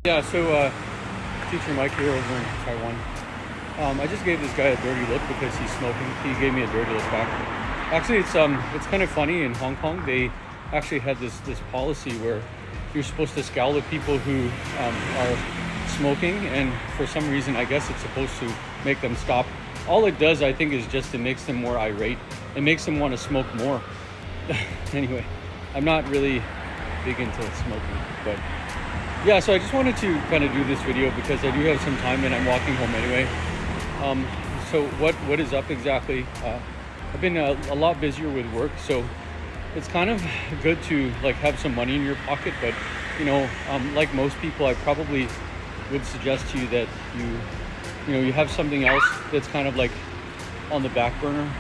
Yeah, so teacher Mike here over in Taiwan. I just gave this guy a dirty look because he's smoking. He gave me a dirty look back. Actually, it's kind of funny. In Hong Kong, they actually had this policy where you're supposed to scowl at people who are smoking, and for some reason, I guess it's supposed to make them stop. All it does, I think, is just it makes them more irate. It makes them want to smoke more. Anyway, I'm not really big into smoking, but yeah, so I just wanted to kind of do this video because I do have some time and I'm walking home anyway. So what is up exactly? I've been a lot busier with work, so it's kind of good to like have some money in your pocket, but like most people, I probably would suggest to you that you have something else that's kind of like on the back burner.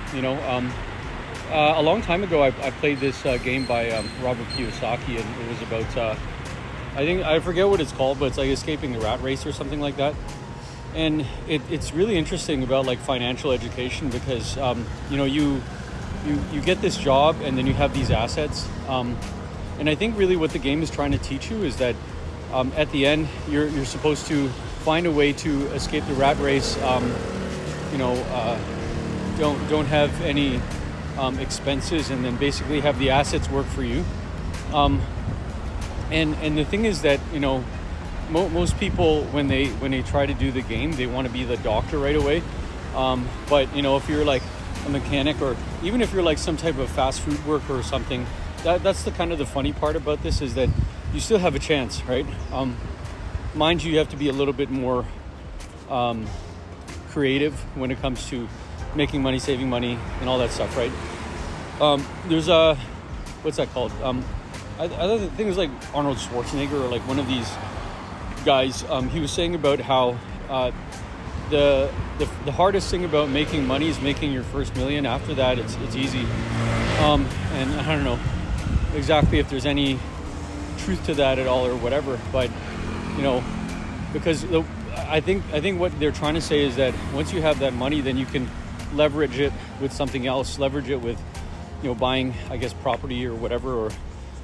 A long time ago, I played this game by Robert Kiyosaki, and it was about I forget what it's called, but it's like escaping the rat race or something like that. And it's really interesting about like financial education because you get this job and then you have these assets, and I think really what the game is trying to teach you is that at the end you're supposed to find a way to escape the rat race. Don't have any expenses, and then basically have the assets work for you. And the thing is that most people when they try to do the game, they want to be the doctor right away. But if you're like a mechanic, or even if you're like some type of fast food worker or something, that's the kind of the funny part about this, is that you still have a chance, right? Mind you have to be a little bit more creative when it comes to making money, saving money, and all that stuff, right? There's what's that called? I think it was like Arnold Schwarzenegger or like one of these guys. He was saying about how the hardest thing about making money is making your first million. After that, it's easy. And I don't know exactly if there's any truth to that at all or whatever, but because I think what they're trying to say is that once you have that money, then you can leverage it with something else. Leverage it with buying, I guess, property or whatever, or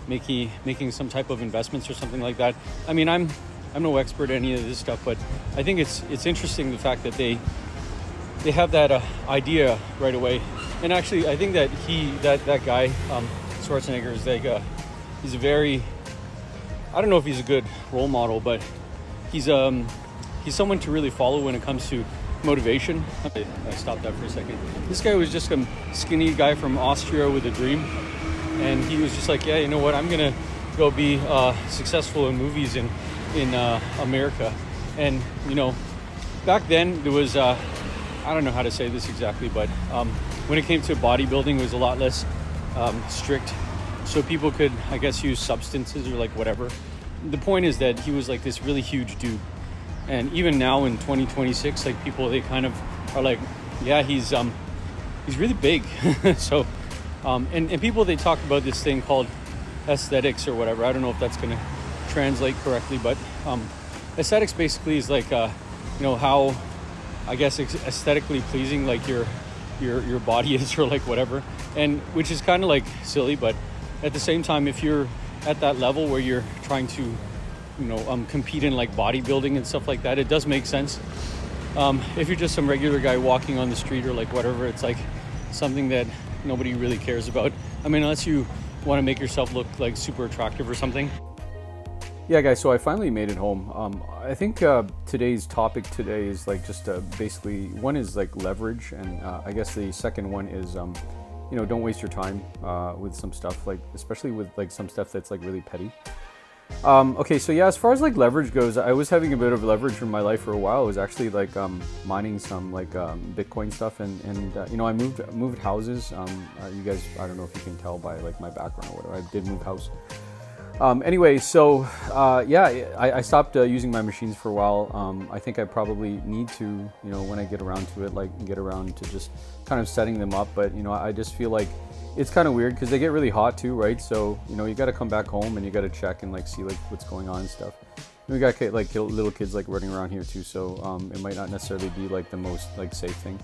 making some type of investments or something like that. I mean, I'm no expert at any of this stuff, but I think it's interesting the fact that they have that idea right away. And actually, I think that that guy Schwarzenegger is like he's a very, I don't know if he's a good role model, but he's someone to really follow when it comes to motivation. I stopped that for a second. This guy was just a skinny guy from Austria with a dream, and he was just like, yeah, you know what, I'm gonna go be successful in movies in America. And back then there was I don't know how to say this exactly, but when it came to bodybuilding, it was a lot less strict, so people could, I guess, use substances or like whatever. The point is that he was like this really huge dude, and even now in 2026, like people, they kind of are like, yeah, he's really big. So and people, they talk about this thing called aesthetics or whatever. I don't know if that's going to translate correctly, but aesthetics basically is like how, I guess, aesthetically pleasing like your body is, or like whatever, and which is kind of like silly, but at the same time, if you're at that level where you're trying to compete in like bodybuilding and stuff like that, it does make sense. If you're just some regular guy walking on the street or like whatever, it's like something that nobody really cares about. I mean, unless you want to make yourself look like super attractive or something. Yeah, guys, so I finally made it home. I think today's topic today is like just basically, one is like leverage, and I guess the second one is don't waste your time with some stuff, like especially with like some stuff that's like really petty. Okay, so yeah, as far as like leverage goes, I was having a bit of leverage in my life for a while. I was actually like mining some like Bitcoin stuff, and I moved houses. You guys, I don't know if you can tell by like my background or whatever, I did move house. Anyway, so yeah, I stopped using my machines for a while. I think I probably need to, when I get around to it, like get around to just kind of setting them up. But I just feel like it's kind of weird because they get really hot too, right? So you got to come back home and you got to check and like see like what's going on and stuff. And we got like little kids like running around here too, so it might not necessarily be like the most like safe thing.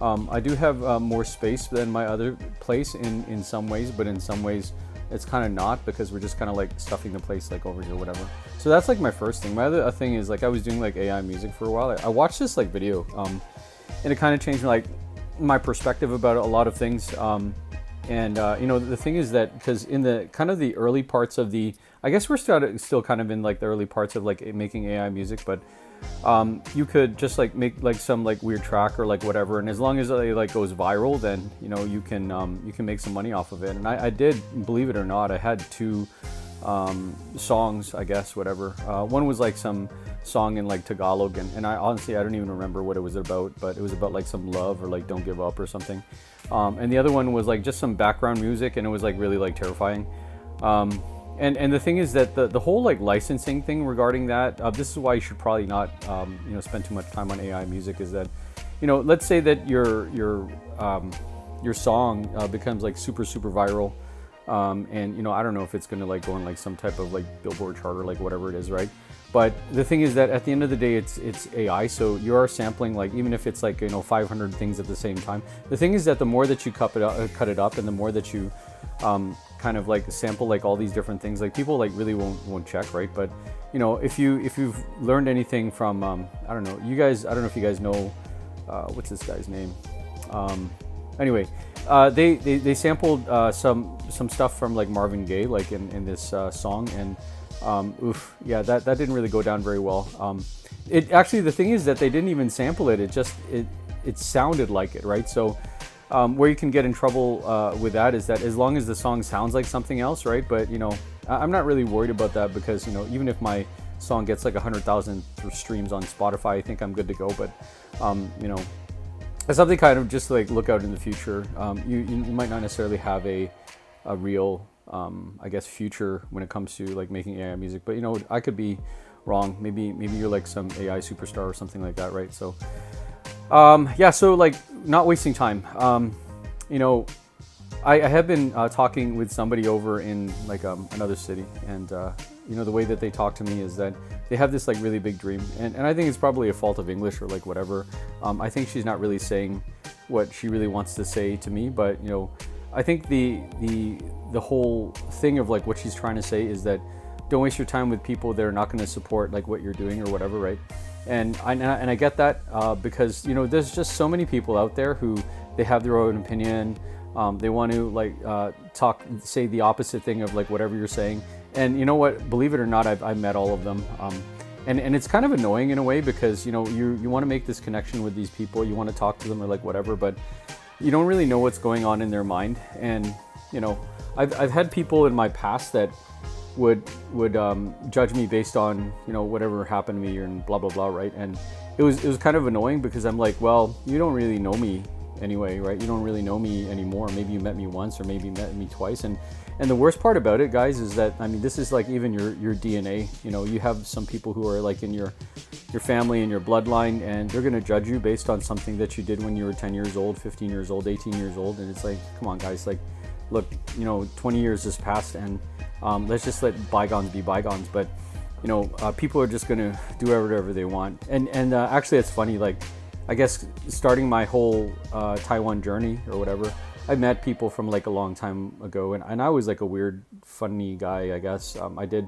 I do have more space than my other place in some ways, but in some ways it's kind of not, because we're just kind of like stuffing the place like over here, whatever. So that's like my first thing. My other thing is like I was doing like AI music for a while. I watched this like video, and it kind of changed like my perspective about a lot of things. The thing is that because in the kind of the early parts of I guess we're still kind of in like the early parts of like making AI music, but you could just like make like some like weird track or like whatever, and as long as it like goes viral, then you can make some money off of it. And I did, believe it or not, I had 2 songs, I guess, whatever. One was like some song in like Tagalog, and I honestly I don't even remember what it was about, but it was about like some love or like don't give up or something. And the other one was like just some background music, and it was like really like terrifying. And the thing is that the whole like licensing thing regarding that, this is why you should probably not spend too much time on AI music, is that let's say that your song becomes like super viral, and I don't know if it's gonna like go on like some type of like Billboard chart or like whatever it is, right? But the thing is that at the end of the day, it's AI, so you are sampling like, even if it's like 500 things at the same time. The thing is that the more that you cut it up, and the more that you kind of like sample like all these different things, like people like really won't check, right? But if you've learned anything from I don't know if you guys know what's this guy's name. Anyway, they sampled some stuff from like Marvin Gaye, like in this song, and that didn't really go down very well. It actually, the thing is that they didn't even sample it. It sounded like it, right? So where you can get in trouble with that is that as long as the song sounds like something else, right? But I'm not really worried about that, because even if my song gets like 100,000 streams on Spotify, I think I'm good to go. But it's something kind of just like look out in the future. You might not necessarily have a real I guess future when it comes to like making AI music, but I could be wrong. Maybe you're like some AI superstar or something like that, right? So so like not wasting time. I have been talking with somebody over in like another city, and the way that they talk to me is that they have this like really big dream, and I think it's probably a fault of English or like whatever. I think she's not really saying what she really wants to say to me, but I think the whole thing of like what she's trying to say is that don't waste your time with people that are not going to support like what you're doing or whatever, right? And I get that because there's just so many people out there who they have their own opinion. They want to like say the opposite thing of like whatever you're saying. And you know what? Believe it or not, I've met all of them. And it's kind of annoying in a way, because you want to make this connection with these people. You want to talk to them or like whatever, but you don't really know what's going on in their mind. And I've had people in my past that would judge me based on whatever happened to me and blah blah blah, right? And it was kind of annoying, because I'm like, well, you don't really know me anyway, right? You don't really know me anymore. Maybe you met me once, or maybe you met me twice. And the worst part about it, guys, is that this is like even your DNA. You have some people who are like in your family and your bloodline, and they're gonna judge you based on something that you did when you were 10 years old, 15 years old, 18 years old. And it's like, come on, guys, like, look, 20 years has passed, and let's just let bygones be bygones. But people are just gonna do whatever they want. And actually, it's funny. Like, I guess starting my whole Taiwan journey or whatever, I met people from like a long time ago, and I was like a weird, funny guy, I guess. I did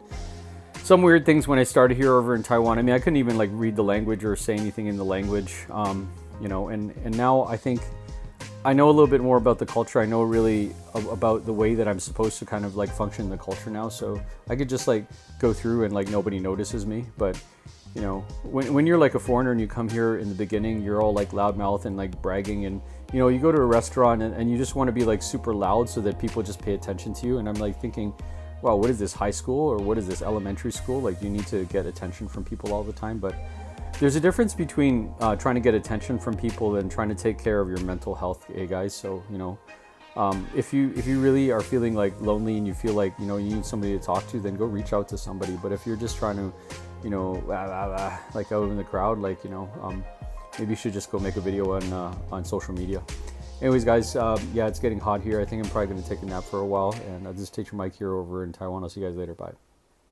some weird things when I started here over in Taiwan. I couldn't even like read the language or say anything in the language, and now I think I know a little bit more about the culture. I know really about the way that I'm supposed to kind of like function in the culture now. So I could just like go through and like nobody notices me. But when you're like a foreigner and you come here in the beginning, you're all like loudmouth and like bragging, and you go to a restaurant and you just want to be like super loud so that people just pay attention to you. And I'm like thinking, wow, what is this, high school, or what is this, elementary school? Like, you need to get attention from people all the time. But there's a difference between trying to get attention from people and trying to take care of your mental health, guys. So if you really are feeling like lonely and you feel like you need somebody to talk to, then go reach out to somebody. But if you're just trying to like out in the crowd, like maybe you should just go make a video on social media. Anyways, guys, it's getting hot here. I think I'm probably going to take a nap for a while, and I'll just take your mic here over in Taiwan. I'll see you guys later. Bye.